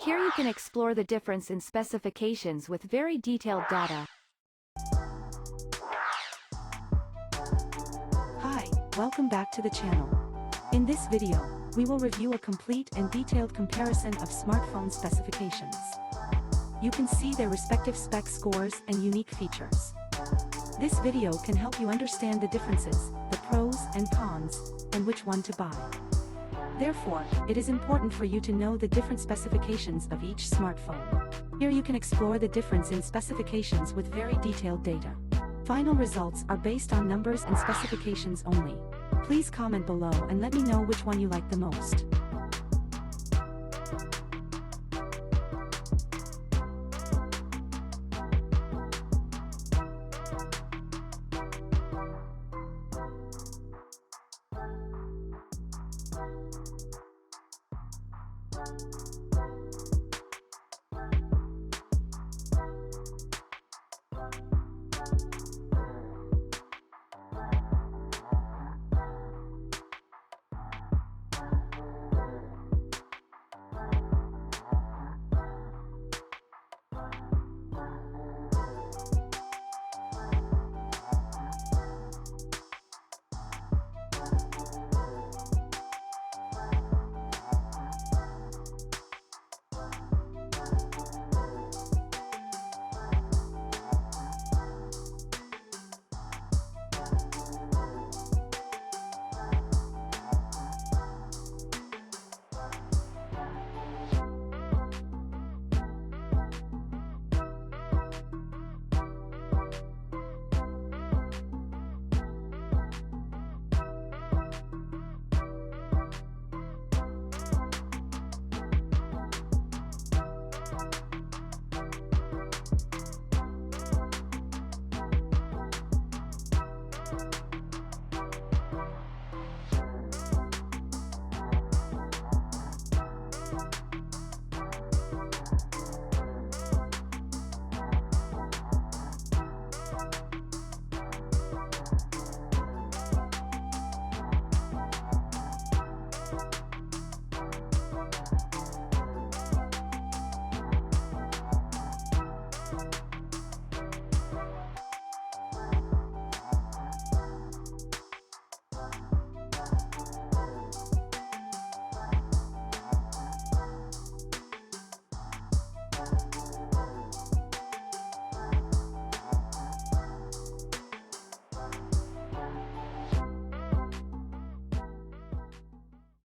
Here you can explore the difference in specifications with very detailed data. Hi, welcome back to the channel. In this video, we will review a complete and detailed comparison of smartphone specifications. You can see their respective spec scores and unique features. This video can help you understand the differences, the pros and cons, and which one to buy. Therefore, it is important for you to know the different specifications of each smartphone. Here you can explore the difference in specifications with very detailed data. Final results are based on numbers and specifications only. Please comment below and let me know which one you like the most.